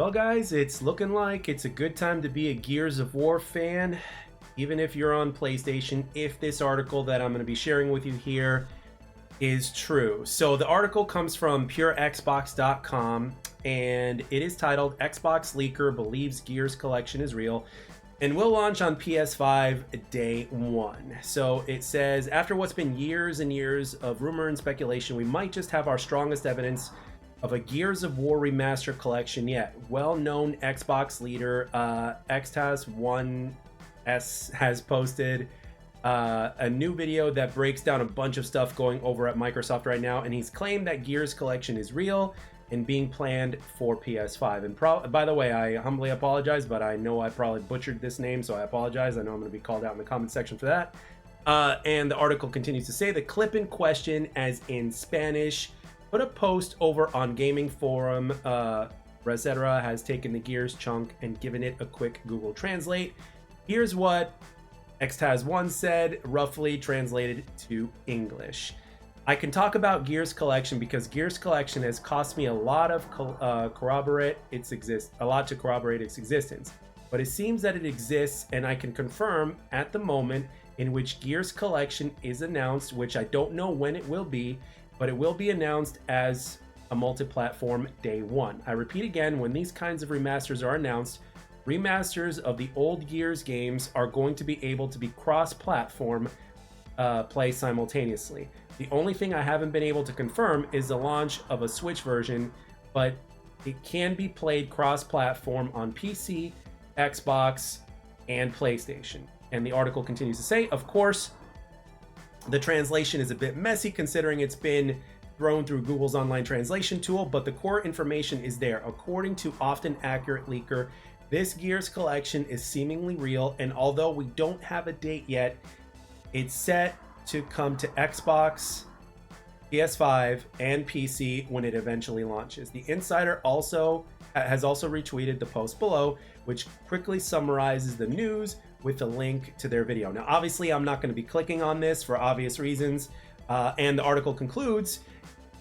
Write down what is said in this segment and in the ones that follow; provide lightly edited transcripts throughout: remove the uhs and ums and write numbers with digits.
Well, guys, it's looking like it's a good time to be a Gears of War fan, even if you're on PlayStation, if this article that I'm going to be sharing with you here is true. So the article comes from purexbox.com, and it is titled Xbox Leaker Believes Gears Collection is Real and will launch on PS5 day one. So it says, after what's been years and years of rumor and speculation, we might just have our strongest evidence of a Gears of War remaster collection yet. Well-known Xbox leader Xtaz1S has posted a new video that breaks down a bunch of stuff going over at Microsoft right now, and he's claimed that Gears collection is real and being planned for PS5. And by the way, I humbly apologize, but I know I probably butchered this name, so I apologize. I know I'm going to be called out in the comment section for that. And the article continues to say, the clip in question, as in Spanish, put a post over on gaming forum. Resetera has taken the Gears chunk and given it a quick Google Translate. Here's what Xtaz1 said, roughly translated to English. I can talk about Gears Collection because Gears Collection has cost me a lot to corroborate its existence. But it seems that it exists, and I can confirm at the moment in which Gears Collection is announced, which I don't know when it will be, but it will be announced as a multi-platform day one. I repeat again, when these kinds of remasters are announced, remasters of the old Gears games are going to be able to be cross-platform play simultaneously. The only thing I haven't been able to confirm is the launch of a Switch version, but it can be played cross-platform on PC, Xbox, and PlayStation. And the article continues to say, of course, the translation is a bit messy considering it's been thrown through Google's online translation tool, but the core information is there. According to often accurate leaker, this Gears collection is seemingly real, and although we don't have a date yet, it's set to come to Xbox, PS5, and PC when it eventually launches. The insider has also retweeted the post below, which quickly summarizes the news with a link to their video. Now, obviously, I'm not going to be clicking on this for obvious reasons, and the article concludes,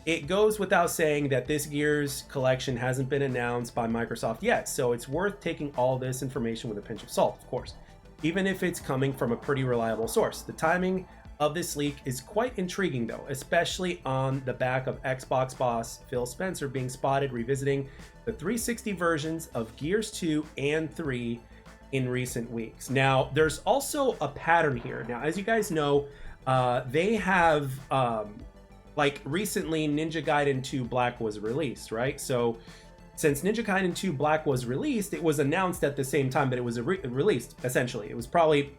it goes without saying that this Gears collection hasn't been announced by Microsoft yet, so it's worth taking all this information with a pinch of salt, of course, even if it's coming from a pretty reliable source. The timing of this leak is quite intriguing, though, especially on the back of Xbox boss Phil Spencer being spotted revisiting the 360 versions of Gears 2 and 3 in recent weeks. Now, there's also a pattern here. Now, as you guys know, they have, like recently, Ninja Gaiden 2 Black was released, right? So since Ninja Gaiden 2 Black was released, it was announced at the same time that it was released, essentially. It was probably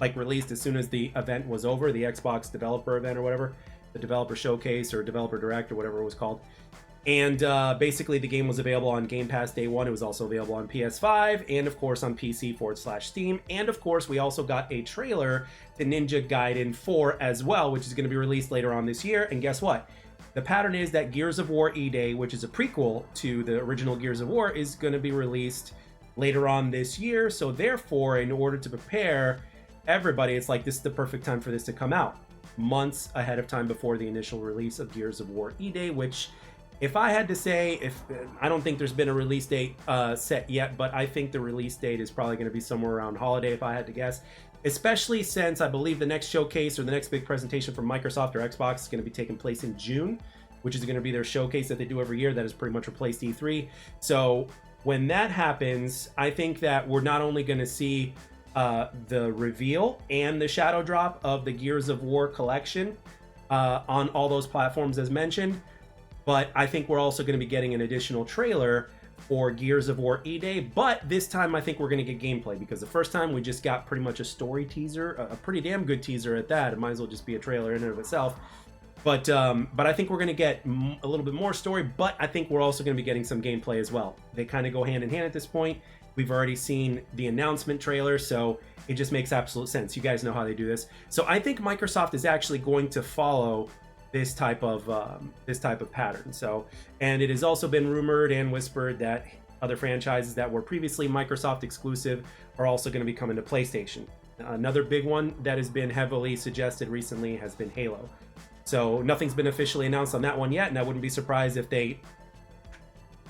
like released as soon as the event was over, the Xbox developer event or whatever, the developer showcase or developer direct or whatever it was called. And basically the game was available on Game Pass day one. It was also available on PS5 and of course on PC/Steam. And of course we also got a trailer to Ninja Gaiden 4 as well, which is going to be released later on this year. And guess what? The pattern is that Gears of War E-Day, which is a prequel to the original Gears of War, is going to be released later on this year. So therefore, in order to prepare everybody, it's like this is the perfect time for this to come out, months ahead of time before the initial release of Gears of War E-Day, which, if I had to say, I don't think there's been a release date set yet, but I think the release date is probably going to be somewhere around holiday if I had to guess, especially since I believe the next showcase or the next big presentation from Microsoft or Xbox is going to be taking place in June, which is going to be their showcase that they do every year that has pretty much replaced E3. So when that happens, I think that we're not only going to see the reveal and the shadow drop of the Gears of War collection on all those platforms as mentioned, but I think we're also going to be getting an additional trailer for Gears of War E-Day. But this time I think we're going to get gameplay, because the first time we just got pretty much a story teaser, a pretty damn good teaser at that. It might as well just be a trailer in and of itself. But I think we're going to get a little bit more story, but I think we're also going to be getting some gameplay as well. They kind of go hand in hand at this point. We've already seen the announcement trailer, so it just makes absolute sense. You guys know how they do this. So I think Microsoft is actually going to follow this type of pattern. So, and it has also been rumored and whispered that other franchises that were previously Microsoft exclusive are also going to be coming to PlayStation. Another big one that has been heavily suggested recently has been Halo. So nothing's been officially announced on that one yet, and I wouldn't be surprised if they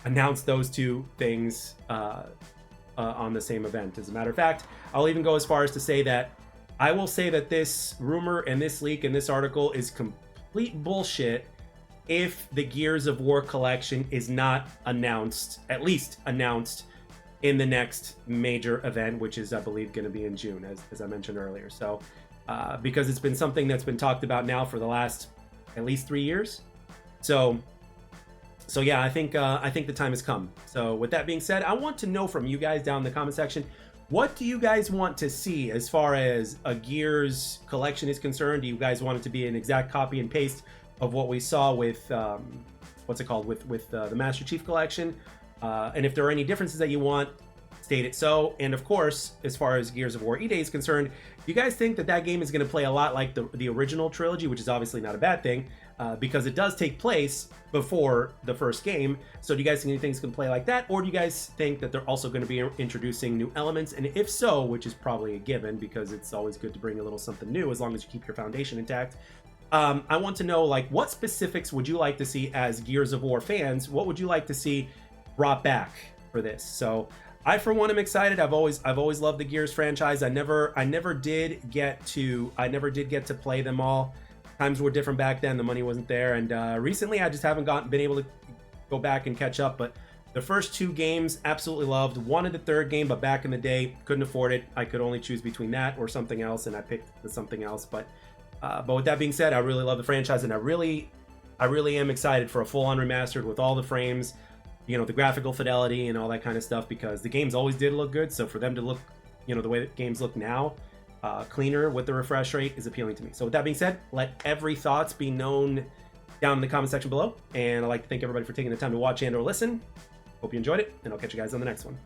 announce those two things on the same event. As a matter of fact, I'll even go as far as to say that I will say that this rumor and this leak and this article is complete bullshit if the Gears of War collection is not announced, at least announced, in the next major event, which is, I believe, going to be in June, as I mentioned earlier. So, because it's been something that's been talked about now for the last at least 3 years. So yeah, I think the time has come. So with that being said, I want to know from you guys down in the comment section, what do you guys want to see as far as a Gears collection is concerned? Do you guys want it to be an exact copy and paste of what we saw with what's it called, with the Master Chief collection? And if there are any differences that you want, state it so. And of course, as far as Gears of War E-Day is concerned, you guys think that that game is going to play a lot like the original trilogy, which is obviously not a bad thing, because it does take place before the first game. So do you guys think things can play like that? Or do you guys think that they're also going to be introducing new elements? And if so, which is probably a given, because it's always good to bring a little something new as long as you keep your foundation intact. I want to know, like, what specifics would you like to see as Gears of War fans? What would you like to see brought back for this? So I, for one, am excited. I've always loved the Gears franchise. I never did get to play them all. Times were different back then. The money wasn't there, and recently I just haven't been able to go back and catch up. But the first two games, absolutely loved. Wanted the third game, but back in the day, couldn't afford it. I could only choose between that or something else, and I picked the something else. But with that being said, I really love the franchise, and I really am excited for a full-on remastered with all the frames, you know, the graphical fidelity and all that kind of stuff, because the games always did look good. So for them to look, you know, the way that games look now, cleaner with the refresh rate, is appealing to me. So with that being said, let every thoughts be known down in the comment section below. And I'd like to thank everybody for taking the time to watch and or listen. Hope you enjoyed it, and I'll catch you guys on the next one.